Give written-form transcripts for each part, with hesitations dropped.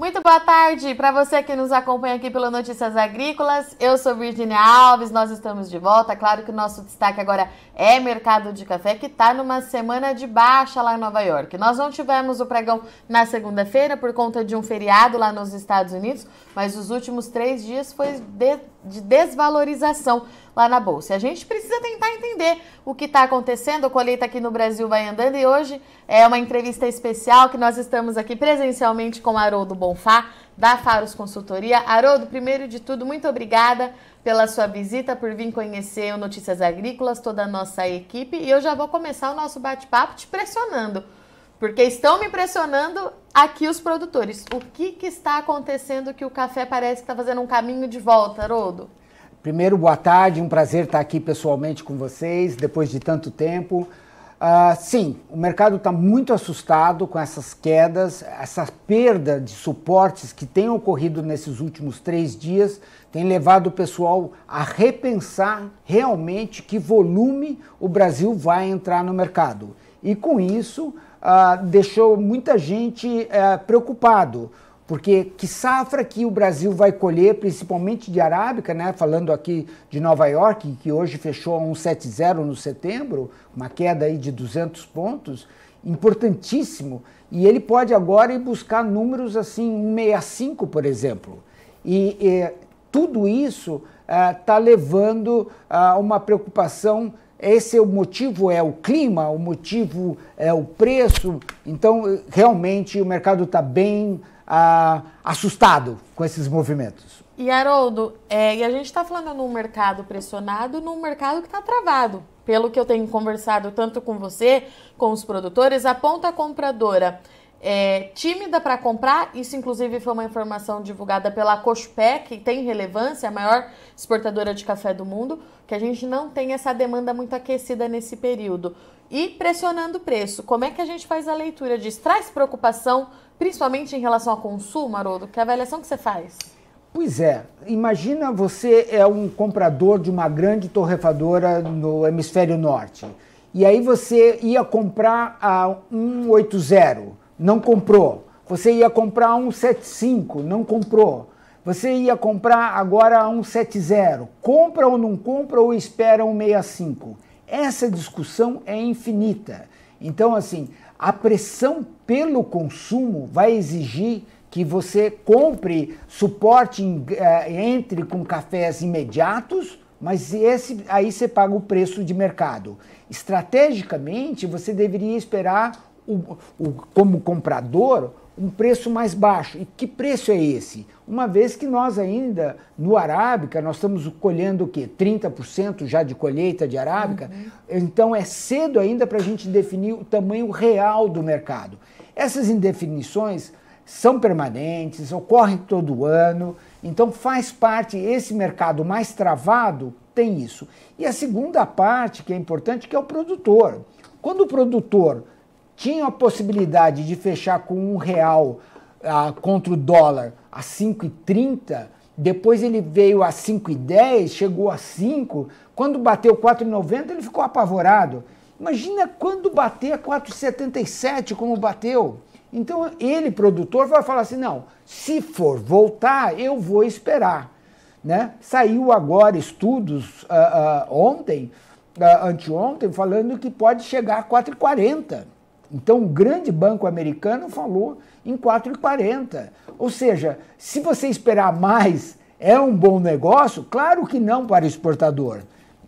Muito boa tarde para você que nos acompanha aqui pelo Notícias Agrícolas. Eu sou Virginia Alves, nós estamos de volta. Claro que o nosso destaque agora é mercado de café, que está numa semana de baixa lá em Nova York. Nós não tivemos o pregão na segunda-feira por conta de um feriado lá nos Estados Unidos, mas os últimos 3 dias foi de desvalorização lá na Bolsa. A gente precisa tentar entender o que está acontecendo. A colheita aqui no Brasil vai andando e hoje é uma entrevista especial que nós estamos aqui presencialmente com Haroldo Bonfá, da Faros Consultoria. Haroldo, primeiro de tudo, muito obrigada pela sua visita, por vir conhecer o Notícias Agrícolas, toda a nossa equipe. E eu já vou começar o nosso bate-papo te pressionando, porque estão me pressionando aqui os produtores. O que está acontecendo que o café parece que está fazendo um caminho de volta, Haroldo? Primeiro, boa tarde, um prazer estar aqui pessoalmente com vocês, depois de tanto tempo. Sim, o mercado está muito assustado com essas quedas, essa perda de suportes que tem ocorrido nesses últimos 3 dias, tem levado o pessoal a repensar realmente que volume o Brasil vai entrar no mercado. E com isso, deixou muita gente preocupado. Porque que safra que o Brasil vai colher, principalmente de arábica, né? Falando aqui de Nova York, que hoje fechou a 1,70 no setembro, uma queda aí de 200 pontos, importantíssimo. E ele pode agora ir buscar números assim, 1,65, por exemplo. E tudo isso está levando a uma preocupação. Esse é o motivo, é o clima, o motivo é o preço. Então, realmente, o mercado está bem assustado com esses movimentos. E Haroldo, e a gente está falando num mercado pressionado, num mercado que está travado. Pelo que eu tenho conversado tanto com você, com os produtores, a ponta compradora é tímida para comprar. Isso, inclusive, foi uma informação divulgada pela Cochupé, que tem relevância, a maior exportadora de café do mundo, que a gente não tem essa demanda muito aquecida nesse período. E pressionando o preço, como é que a gente faz a leitura disso? Traz preocupação, principalmente em relação ao consumo, Haroldo? Que avaliação que você faz? Pois é, imagina você é um comprador de uma grande torrefadora no hemisfério norte, e aí você ia comprar a 1,80, não comprou. Você ia comprar a 1,75, não comprou. Você ia comprar agora a 1,70. Compra ou não compra ou espera 1,65? Essa discussão é infinita. Então, assim, a pressão pelo consumo vai exigir que você compre suporte, entre com cafés imediatos, mas aí você paga o preço de mercado. Estrategicamente, você deveria esperar, como comprador, um preço mais baixo. E que preço é esse? Uma vez que nós ainda, no arábica, nós estamos colhendo o quê? 30% já de colheita de arábica? Então é cedo ainda para a gente definir o tamanho real do mercado. Essas indefinições são permanentes, ocorrem todo ano, então faz parte, esse mercado mais travado tem isso. E a segunda parte que é importante, que é o produtor. Quando o produtor tinha a possibilidade de fechar com R$1 contra o dólar a 5,30, depois ele veio a 5,10, chegou a 5, quando bateu 4,90 ele ficou apavorado. Imagina quando bater a 4,77 como bateu. Então ele, produtor, vai falar assim, não, se for voltar, eu vou esperar. Né? Saiu agora estudos anteontem, falando que pode chegar a 4,40. Então, um grande banco americano falou em 4,40. Ou seja, se você esperar mais, é um bom negócio? Claro que não para o exportador.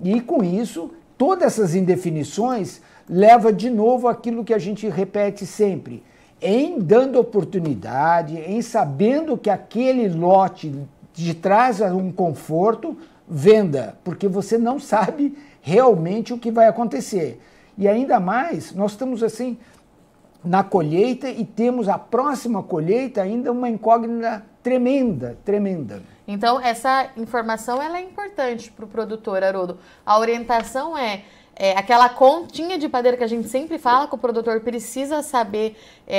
E com isso, todas essas indefinições leva de novo aquilo que a gente repete sempre. Em dando oportunidade, em sabendo que aquele lote te traz um conforto, venda, porque você não sabe realmente o que vai acontecer. E ainda mais, nós estamos assim na colheita e temos a próxima colheita ainda uma incógnita tremenda, tremenda. Então, essa informação ela é importante para o produtor, Haroldo. A orientação é aquela continha de padeiro que a gente sempre fala que o produtor precisa saber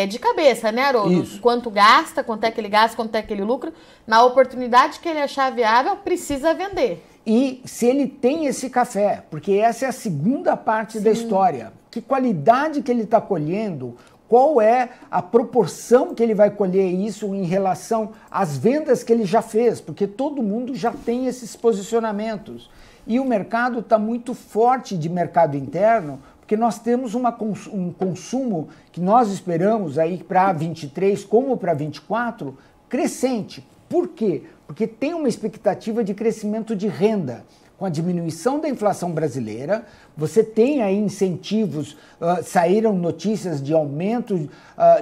de cabeça, né, Haroldo? Isso. Quanto gasta, quanto é que ele gasta, quanto é que ele lucra. Na oportunidade que ele achar viável, precisa vender. E se ele tem esse café, porque essa é a segunda parte da história. Que qualidade que ele está colhendo, qual é a proporção que ele vai colher isso em relação às vendas que ele já fez, porque todo mundo já tem esses posicionamentos. E o mercado está muito forte de mercado interno, porque nós temos um consumo que nós esperamos aí para 23 como para 24 crescente. Por quê? Porque tem uma expectativa de crescimento de renda. Com a diminuição da inflação brasileira, você tem aí incentivos, saíram notícias de aumento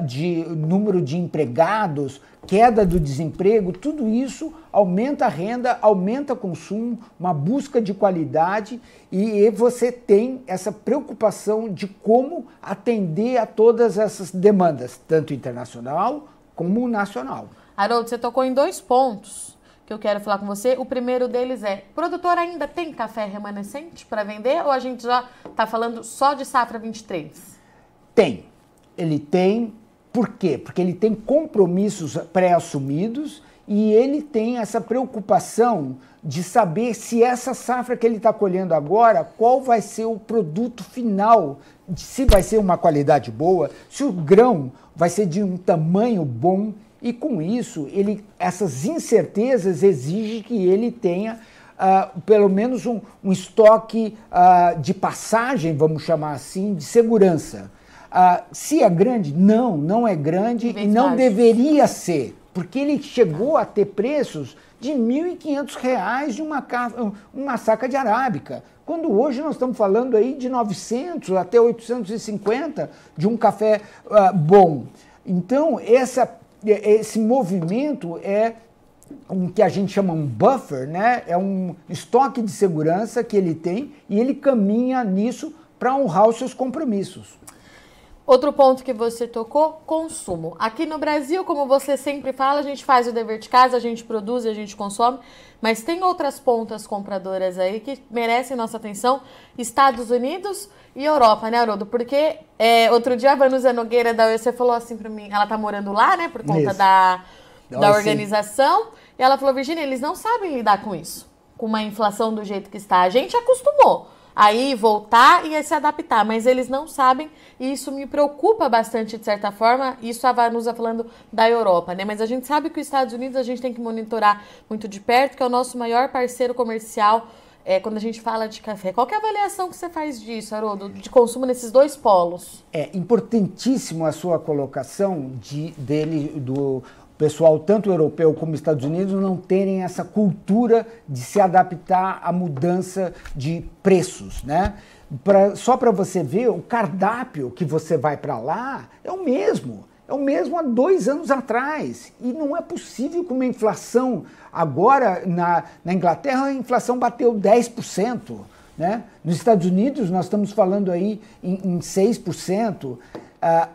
de número de empregados, queda do desemprego, tudo isso aumenta a renda, aumenta o consumo, uma busca de qualidade e você tem essa preocupação de como atender a todas essas demandas, tanto internacional como nacional. Haroldo, você tocou em 2 pontos que eu quero falar com você. O primeiro deles é, o produtor ainda tem café remanescente para vender ou a gente já está falando só de safra 23? Tem. Ele tem. Por quê? Porque ele tem compromissos pré-assumidos e ele tem essa preocupação de saber se essa safra que ele está colhendo agora, qual vai ser o produto final, se vai ser uma qualidade boa, se o grão vai ser de um tamanho bom. E com isso, essas incertezas exigem que ele tenha pelo menos um estoque de passagem, vamos chamar assim, de segurança. Se é grande, não é grande e não deveria ser, porque ele chegou a ter preços de R$ 1.500 de uma saca de arábica, quando hoje nós estamos falando aí de 900 até 850 de um café bom. Então, esse movimento é um que a gente chama um buffer, né? É um estoque de segurança que ele tem e ele caminha nisso para honrar os seus compromissos. Outro ponto que você tocou, consumo. Aqui no Brasil, como você sempre fala, a gente faz o dever de casa, a gente produz e a gente consome, mas tem outras pontas compradoras aí que merecem nossa atenção, Estados Unidos e Europa, né, Haroldo? Porque outro dia a Vanusa Nogueira da OEC falou assim pra mim, ela tá morando lá, né, por conta da organização, e ela falou, Virgínia, eles não sabem lidar com isso, com uma inflação do jeito que está. A gente acostumou aí voltar e se adaptar, mas eles não sabem e isso me preocupa bastante de certa forma, isso a Vanusa falando da Europa, né? Mas a gente sabe que os Estados Unidos a gente tem que monitorar muito de perto, que é o nosso maior parceiro comercial quando a gente fala de café. Qual que é a avaliação que você faz disso, Haroldo, de consumo nesses 2 polos? É importantíssimo a sua colocação do pessoal, tanto europeu como Estados Unidos, não terem essa cultura de se adaptar à mudança de preços, né? Só para você ver, o cardápio que você vai para lá é o mesmo há 2 anos atrás. E não é possível com uma inflação. Agora, na Inglaterra, a inflação bateu 10%. Né? Nos Estados Unidos, nós estamos falando aí em 6%.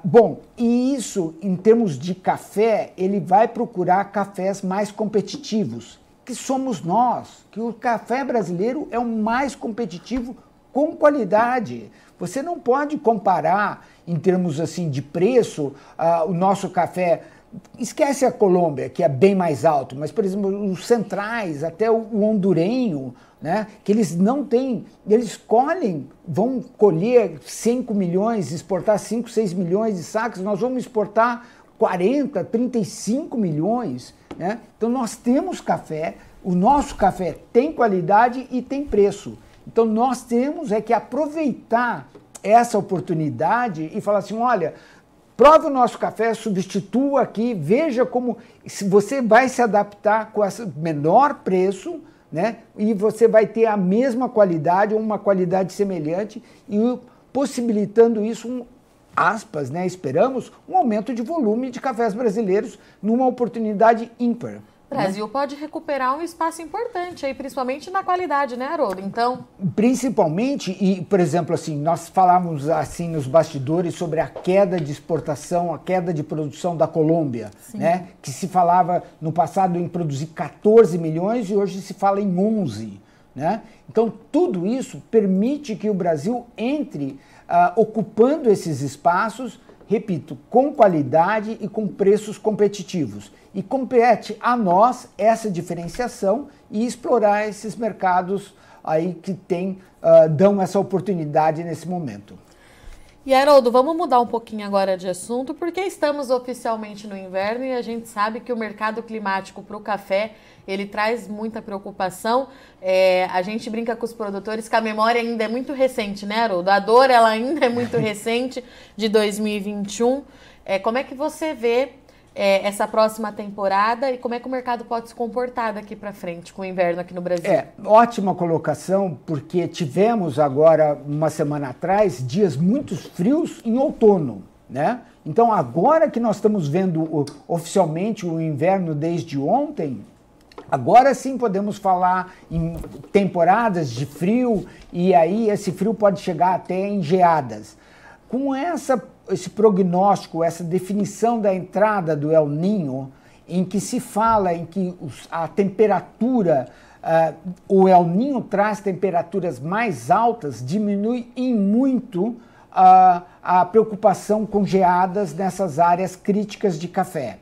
Bom, e isso, em termos de café, ele vai procurar cafés mais competitivos, que somos nós, que o café brasileiro é o mais competitivo com qualidade. Você não pode comparar, em termos assim de preço, o nosso café. Esquece a Colômbia, que é bem mais alto, mas, por exemplo, os centrais, até o hondurenho, né, que eles não têm, eles vão colher 5 milhões, exportar 5, 6 milhões de sacos, nós vamos exportar 40, 35 milhões. Né? Então nós temos café, o nosso café tem qualidade e tem preço. Então nós temos que aproveitar essa oportunidade e falar assim, olha, prove o nosso café, substitua aqui, veja como você vai se adaptar com esse menor preço, né? E você vai ter a mesma qualidade ou uma qualidade semelhante e possibilitando isso, aspas, né? Esperamos, um aumento de volume de cafés brasileiros numa oportunidade ímpar. O Brasil pode recuperar um espaço importante aí, principalmente na qualidade, né, Haroldo? Então... Principalmente, e por exemplo, assim, nós falávamos assim nos bastidores sobre a queda de exportação, a queda de produção da Colômbia, né? Que se falava no passado em produzir 14 milhões e hoje se fala em 11, né? Então tudo isso permite que o Brasil entre ocupando esses espaços, repito, com qualidade e com preços competitivos. E compete a nós essa diferenciação e explorar esses mercados aí que dão essa oportunidade nesse momento. E Haroldo, vamos mudar um pouquinho agora de assunto, porque estamos oficialmente no inverno e a gente sabe que o mercado climático para o café, ele traz muita preocupação. A gente brinca com os produtores que a memória ainda é muito recente, né, Haroldo? A dor, ela ainda é muito recente, de 2021. Como é que você vê essa próxima temporada e como é que o mercado pode se comportar daqui para frente com o inverno aqui no Brasil? Ótima colocação, porque tivemos agora, uma semana atrás, dias muito frios em outono, né? Então, agora que nós estamos vendo oficialmente o inverno desde ontem, agora sim podemos falar em temporadas de frio, e aí esse frio pode chegar até em geadas. Com esse prognóstico, essa definição da entrada do El Niño, em que se fala em que a temperatura, o El Niño traz temperaturas mais altas, diminui em muito a preocupação com geadas nessas áreas críticas de café.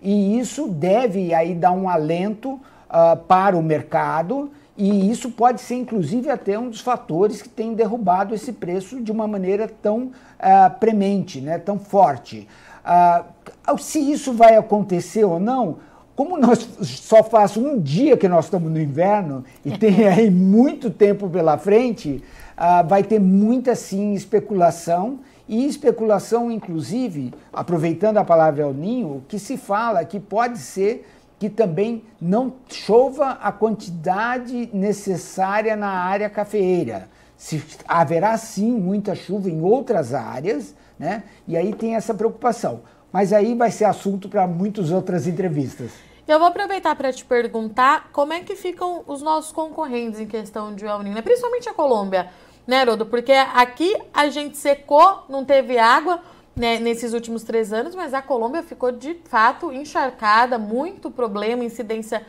E isso deve aí dar um alento para o mercado, e isso pode ser, inclusive, até um dos fatores que tem derrubado esse preço de uma maneira tão premente, né, tão forte. Se isso vai acontecer ou não, como nós só faz um dia que nós estamos no inverno e tem aí muito tempo pela frente, vai ter muita, sim, especulação. E especulação, inclusive, aproveitando a palavra El Niño, que se fala que pode ser que também não chova a quantidade necessária na área cafeeira. Haverá sim muita chuva em outras áreas, né? E aí tem essa preocupação. Mas aí vai ser assunto para muitas outras entrevistas. Eu vou aproveitar para te perguntar como é que ficam os nossos concorrentes em questão de El Niño, né? Principalmente a Colômbia, né, Haroldo? Porque aqui a gente secou, não teve água, né, nesses últimos 3 anos, mas a Colômbia ficou de fato encharcada, muito problema, incidência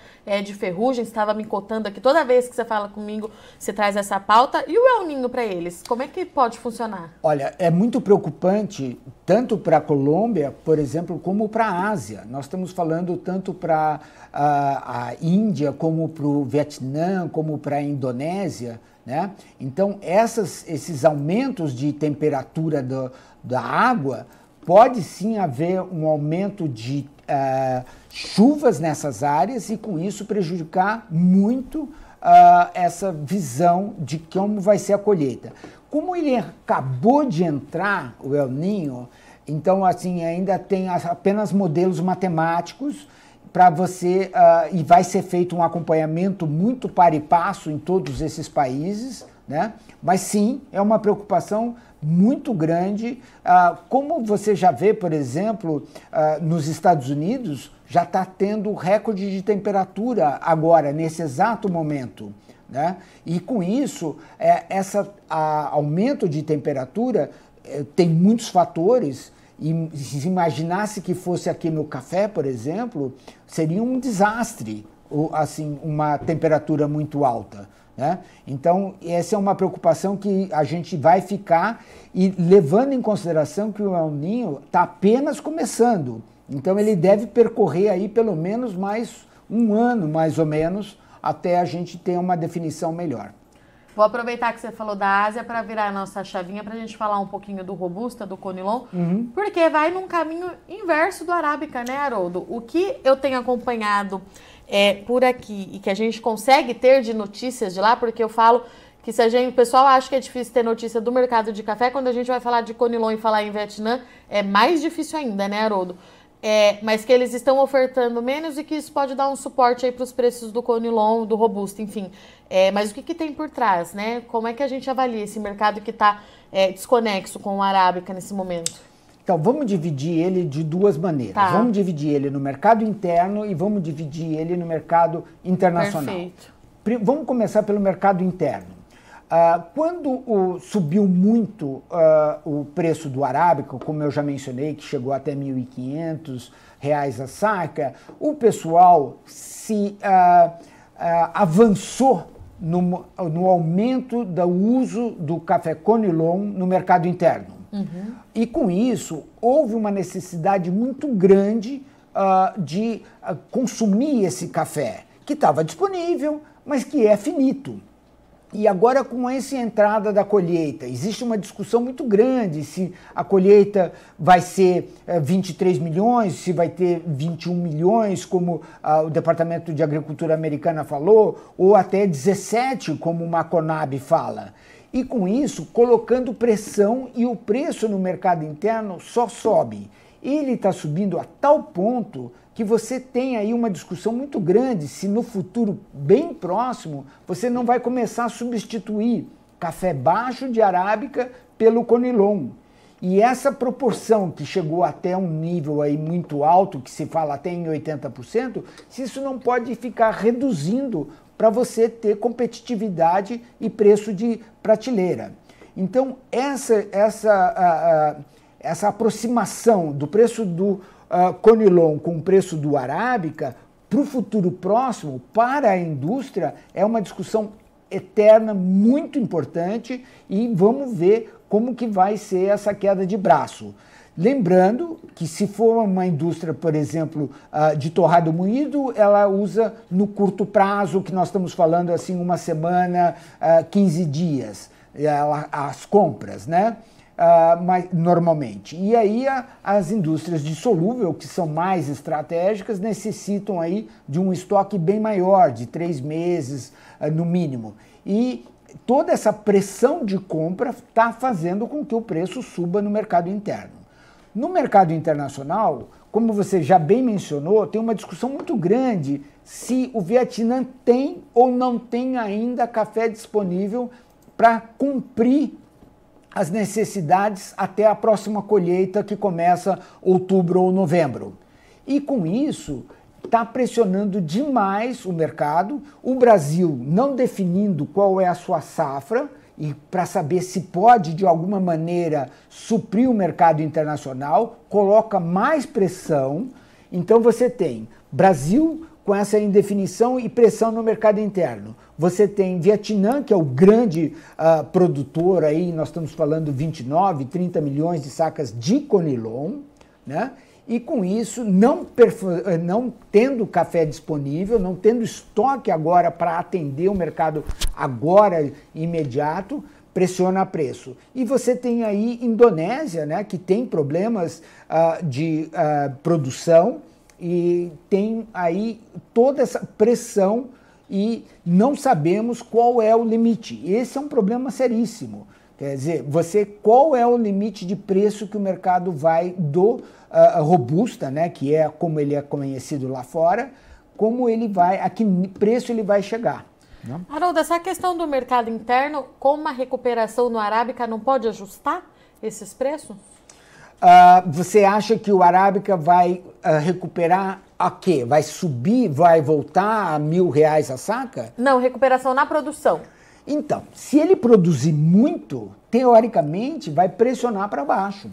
de ferrugem. Você estava me contando aqui, toda vez que você fala comigo, você traz essa pauta. E o El Niño para eles, como é que pode funcionar? Olha, é muito preocupante, tanto para a Colômbia, por exemplo, como para a Ásia. Nós estamos falando tanto para a Índia, como para o Vietnã, como para a Indonésia, né? Então, esses aumentos de temperatura da água, pode sim haver um aumento de chuvas nessas áreas e com isso prejudicar muito essa visão de como vai ser a colheita. Como ele acabou de entrar, o El Niño, então assim ainda tem apenas modelos matemáticos para você, e vai ser feito um acompanhamento muito par e passo em todos esses países, né? Mas sim, é uma preocupação muito grande. Como você já vê, por exemplo, nos Estados Unidos, já está tendo recorde de temperatura agora, nesse exato momento, né? E com isso, esse aumento de temperatura tem muitos fatores. E se imaginasse que fosse aqui no café, por exemplo, seria um desastre, assim, uma temperatura muito alta, né? Então, essa é uma preocupação que a gente vai ficar, e levando em consideração que o El Niño está apenas começando. Então, ele deve percorrer aí pelo menos mais um ano, mais ou menos, até a gente ter uma definição melhor. Vou aproveitar que você falou da Ásia para virar a nossa chavinha para a gente falar um pouquinho do Robusta, do Conilon, porque vai num caminho inverso do Arábica, né, Haroldo? O que eu tenho acompanhado por aqui e que a gente consegue ter de notícias de lá, porque eu falo que o pessoal acha que é difícil ter notícia do mercado de café, quando a gente vai falar de Conilon e falar em Vietnã, é mais difícil ainda, né, Haroldo? Mas que eles estão ofertando menos e que isso pode dar um suporte aí para os preços do Conilon, do Robusta, enfim. Mas o que tem por trás, né? Como é que a gente avalia esse mercado que está desconexo com o Arábica nesse momento? Então, vamos dividir ele de duas maneiras. Tá. Vamos dividir ele no mercado interno e vamos dividir ele no mercado internacional. Perfeito. Vamos começar pelo mercado interno. Quando subiu muito o preço do Arábica, como eu já mencionei, que chegou até R$ 1.500 a saca, o pessoal se avançou no aumento do uso do café Conilon no mercado interno. E com isso, houve uma necessidade muito grande de consumir esse café, que estava disponível, mas que é finito. E agora, com essa entrada da colheita, existe uma discussão muito grande se a colheita vai ser 23 milhões, se vai ter 21 milhões, como o Departamento de Agricultura americana falou, ou até 17, como o Maconab fala. E com isso, colocando pressão, e o preço no mercado interno só sobe. Ele está subindo a tal ponto que você tem aí uma discussão muito grande se no futuro bem próximo você não vai começar a substituir café baixo de arábica pelo conilon. E essa proporção que chegou até um nível aí muito alto, que se fala até em 80%, se isso não pode ficar reduzindo para você ter competitividade e preço de prateleira. Então essa aproximação do preço do conilon com o preço do arábica para o futuro próximo, para a indústria, é uma discussão eterna, muito importante, e vamos ver como que vai ser essa queda de braço. Lembrando que se for uma indústria, por exemplo, de torrado moído, ela usa no curto prazo, que nós estamos falando assim, uma semana, 15 dias, as compras, né? Mas, normalmente. E aí as indústrias de solúvel, que são mais estratégicas, necessitam aí de um estoque bem maior, de 3 meses no mínimo. E toda essa pressão de compra está fazendo com que o preço suba no mercado interno. No mercado internacional, como você já bem mencionou, tem uma discussão muito grande se o Vietnã tem ou não tem ainda café disponível para cumprir as necessidades até a próxima colheita, que começa outubro ou novembro. E com isso, está pressionando demais o mercado, o Brasil não definindo qual é a sua safra, e para saber se pode, de alguma maneira, suprir o mercado internacional, coloca mais pressão. Então você tem Brasil com essa indefinição e pressão no mercado interno. Você tem Vietnã, que é o grande produtor, aí nós estamos falando 29, 30 milhões de sacas de conilon, né? E com isso, não tendo café disponível, não tendo estoque agora para atender o mercado agora imediato, pressiona preço. E você tem aí Indonésia, né, que tem problemas de produção e tem aí toda essa pressão e não sabemos qual é o limite. Esse é um problema seríssimo. Quer dizer, qual é o limite de preço que o mercado vai do robusta, né, que é como ele é conhecido lá fora, como ele vai, a que preço ele vai chegar. Né? Haroldo, essa questão do mercado interno, com uma recuperação no arábica, não pode ajustar esses preços? Você acha que o arábica vai recuperar a quê? Vai subir, vai voltar a R$1.000 a saca? Não, recuperação na produção. Então, se ele produzir muito, teoricamente vai pressionar para baixo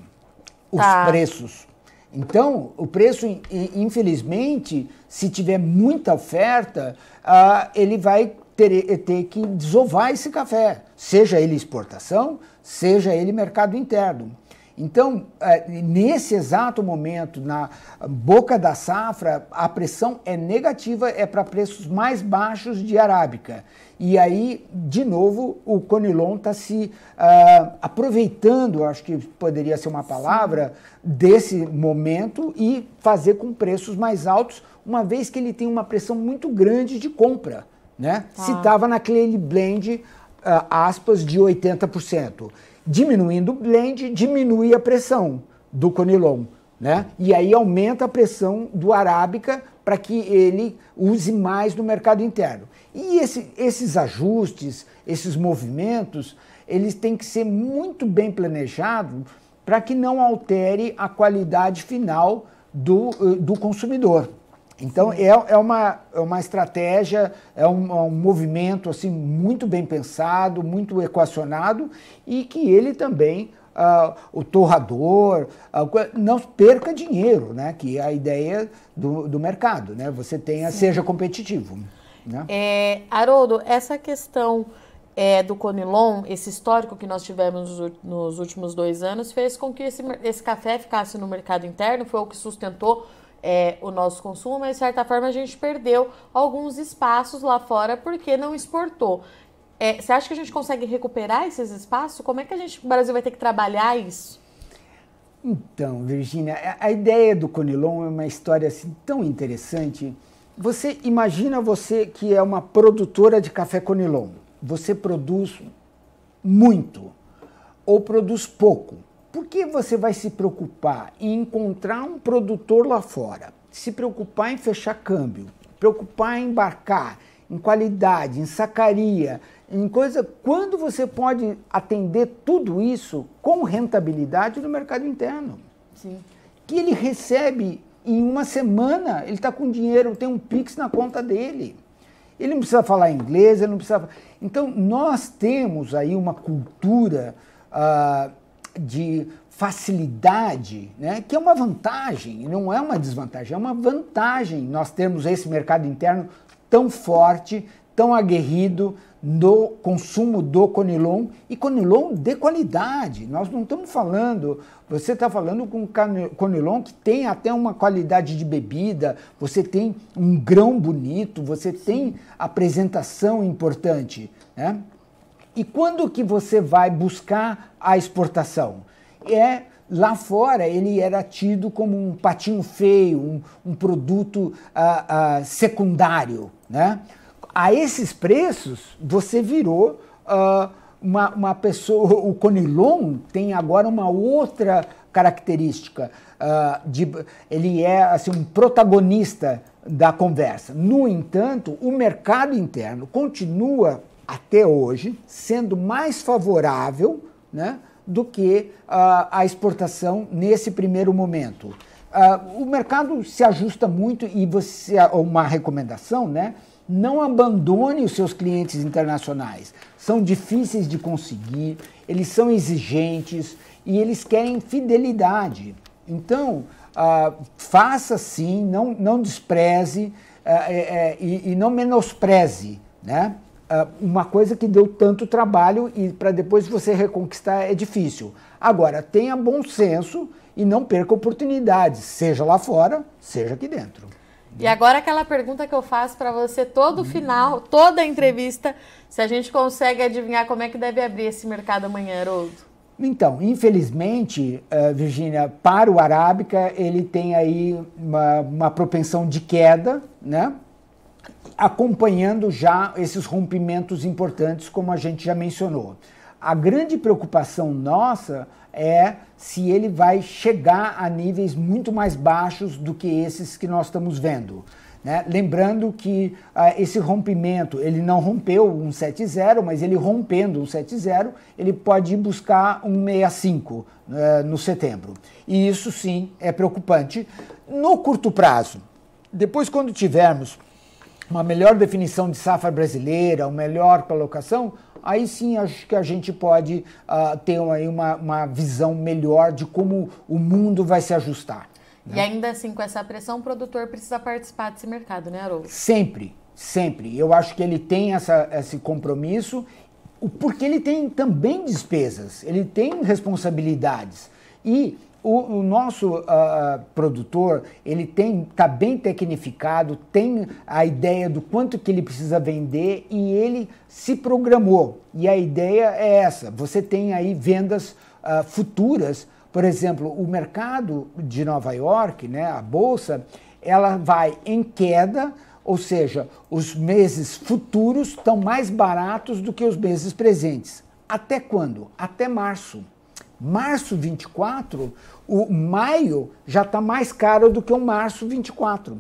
os preços. Então, o preço, infelizmente, se tiver muita oferta, ele vai ter que desovar esse café, seja ele exportação, seja ele mercado interno. Então, nesse exato momento, na boca da safra, a pressão é negativa, é para preços mais baixos de arábica. E aí, de novo, o conilon está se aproveitando, acho que poderia ser uma palavra, desse momento e fazer com preços mais altos, uma vez que ele tem uma pressão muito grande de compra, né? Se estava naquele blend, aspas, de 80%. Diminuindo o blend, diminui a pressão do conilon, né? E aí aumenta a pressão do arábica para que ele use mais no mercado interno. E esses ajustes, esses movimentos, eles têm que ser muito bem planejados para que não altere a qualidade final do consumidor. Então, é uma estratégia, é um movimento assim, muito bem pensado, muito equacionado, e que ele também, o torrador, não perca dinheiro, né? Que é a ideia do mercado, né? Você seja competitivo. Né? Haroldo, essa questão do conilon, esse histórico que nós tivemos nos últimos 2 anos, fez com que esse café ficasse no mercado interno, foi o que sustentou o nosso consumo, mas de certa forma a gente perdeu alguns espaços lá fora porque não exportou. Você acha que a gente consegue recuperar esses espaços? Como é que o Brasil vai ter que trabalhar isso? Então, Virgínia, a ideia do Conilon é uma história assim, tão interessante. Você imagina você que é uma produtora de café Conilon. Você produz muito ou produz pouco. Por que você vai se preocupar em encontrar um produtor lá fora? Se preocupar em fechar câmbio, preocupar em embarcar, em qualidade, em sacaria, em coisa, quando você pode atender tudo isso com rentabilidade no mercado interno. Sim. Que ele recebe em uma semana, ele está com dinheiro, tem um Pix na conta dele. Ele não precisa falar inglês, ele não precisa... Então, nós temos aí uma cultura de facilidade, né, que é uma vantagem, não é uma desvantagem, é uma vantagem nós termos esse mercado interno tão forte, tão aguerrido no consumo do Conilon, e Conilon de qualidade. Nós não estamos falando, você está falando com Conilon que tem até uma qualidade de bebida, você tem um grão bonito, você tem apresentação importante, né? E quando que você vai buscar a exportação? Lá fora ele era tido como um patinho feio, um produto secundário, né? A esses preços, você virou uma pessoa... O Conilon tem agora uma outra característica. Ele é assim, um protagonista da conversa. No entanto, o mercado interno continua, até hoje, sendo mais favorável, né, do que a exportação nesse primeiro momento. O mercado se ajusta muito e uma recomendação, né? Não abandone os seus clientes internacionais. São difíceis de conseguir, eles são exigentes e eles querem fidelidade. Então, faça sim, não despreze e não menospreze, né? Uma coisa que deu tanto trabalho e para depois você reconquistar é difícil. Agora, tenha bom senso e não perca oportunidades, seja lá fora, seja aqui dentro. E agora aquela pergunta que eu faço para você todo final, toda a entrevista, se a gente consegue adivinhar como é que deve abrir esse mercado amanhã, Haroldo? Então, infelizmente, Virgínia, para o Arábica, ele tem aí uma propensão de queda, né? Acompanhando já esses rompimentos importantes, como a gente já mencionou. A grande preocupação nossa é se ele vai chegar a níveis muito mais baixos do que esses que nós estamos vendo, né? Lembrando que esse rompimento, ele não rompeu um 170, mas ele rompendo um 170, ele pode ir buscar um 65 no setembro. E isso sim é preocupante. No curto prazo, depois quando tivermos uma melhor definição de safra brasileira, uma melhor colocação, aí sim acho que a gente pode ter aí uma visão melhor de como o mundo vai se ajustar. Né? E ainda assim, com essa pressão, o produtor precisa participar desse mercado, né, Haroldo? Sempre, sempre. Eu acho que ele tem esse compromisso, porque ele tem também despesas, ele tem responsabilidades. E o nosso produtor, ele está bem tecnificado, tem a ideia do quanto que ele precisa vender e ele se programou. E a ideia é essa, você tem aí vendas futuras, por exemplo, o mercado de Nova York, né, a Bolsa, ela vai em queda, ou seja, os meses futuros estão mais baratos do que os meses presentes. Até quando? Até março. Março 24, o maio já está mais caro do que o março 24.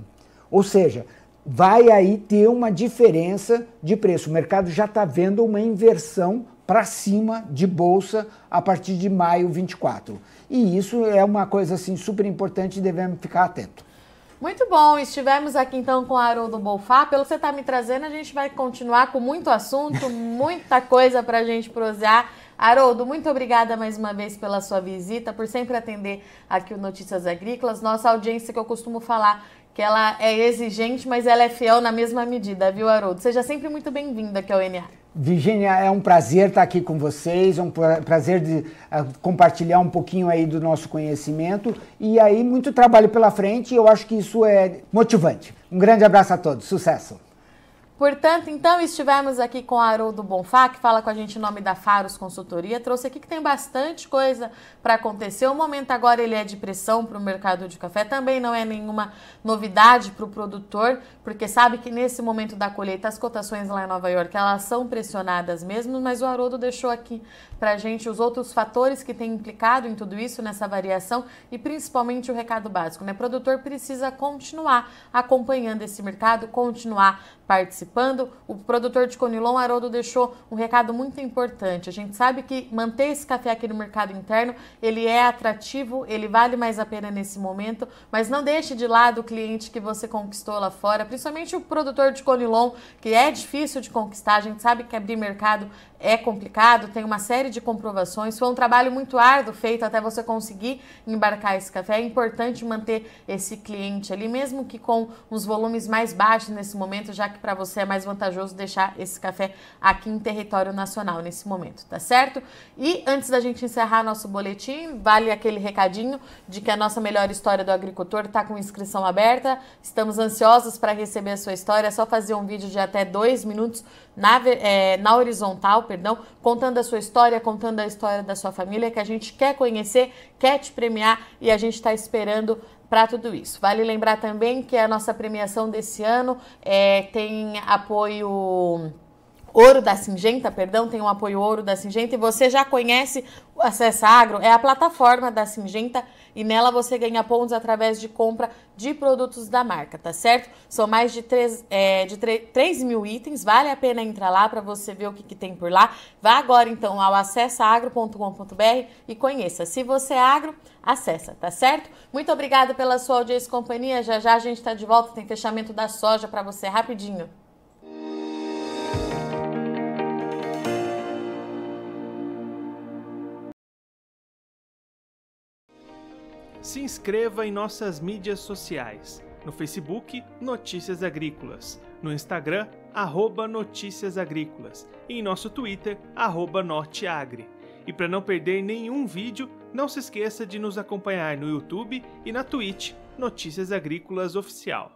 Ou seja, vai aí ter uma diferença de preço. O mercado já está vendo uma inversão para cima de bolsa a partir de maio 24. E isso é uma coisa assim super importante e devemos ficar atentos. Muito bom, estivemos aqui então com o Haroldo Bolfá. Pelo que você está me trazendo, a gente vai continuar com muito assunto, muita coisa para a gente prosear. Haroldo, muito obrigada mais uma vez pela sua visita, por sempre atender aqui o Notícias Agrícolas. Nossa audiência, que eu costumo falar que ela é exigente, mas ela é fiel na mesma medida, viu, Haroldo? Seja sempre muito bem-vindo aqui ao NA. Virgínia, é um prazer estar aqui com vocês, é um prazer de compartilhar um pouquinho aí do nosso conhecimento e aí muito trabalho pela frente e eu acho que isso é motivante. Um grande abraço a todos, sucesso! Portanto, então, estivemos aqui com o Haroldo Bonfá, que fala com a gente em nome da Faros Consultoria. Trouxe aqui que tem bastante coisa para acontecer. O momento agora ele é de pressão para o mercado de café. Também não é nenhuma novidade para o produtor, porque sabe que nesse momento da colheita as cotações lá em Nova York, elas são pressionadas mesmo, mas o Haroldo deixou aqui para a gente os outros fatores que têm implicado em tudo isso, nessa variação, e principalmente o recado básico, né? O produtor precisa continuar acompanhando esse mercado, continuar participando. O produtor de Conilon, Haroldo, deixou um recado muito importante. A gente sabe que manter esse café aqui no mercado interno, ele é atrativo, ele vale mais a pena nesse momento, mas não deixe de lado o cliente que você conquistou lá fora, principalmente o produtor de Conilon, que é difícil de conquistar. A gente sabe que abrir mercado é complicado, tem uma série de comprovações, foi um trabalho muito árduo feito até você conseguir embarcar esse café. É importante manter esse cliente ali, mesmo que com uns volumes mais baixos nesse momento, já que para você é mais vantajoso deixar esse café aqui em território nacional nesse momento, tá certo? E antes da gente encerrar nosso boletim, vale aquele recadinho de que a nossa melhor história do agricultor está com inscrição aberta. Estamos ansiosos para receber a sua história. É só fazer um vídeo de até 2 minutos na horizontal, contando a sua história, contando a história da sua família, que a gente quer conhecer, quer te premiar e a gente está esperando para tudo isso. Vale lembrar também que a nossa premiação desse ano tem apoio Ouro da Singenta, tem um apoio Ouro da Singenta, e você já conhece o Acessa Agro, é a plataforma da Singenta, e nela você ganha pontos através de compra de produtos da marca, tá certo? São mais de 3 mil itens, vale a pena entrar lá para você ver o que tem por lá. Vá agora então ao acessaagro.com.br e conheça. Se você é agro, acessa, tá certo? Muito obrigada pela sua audiência e companhia. Já já a gente tá de volta, tem fechamento da soja para você rapidinho. Se inscreva em nossas mídias sociais. No Facebook, Notícias Agrícolas. No Instagram, @Notícias Agrícolas. E em nosso Twitter, @Norteagri. E para não perder nenhum vídeo, não se esqueça de nos acompanhar no YouTube e na Twitch, Notícias Agrícolas Oficial.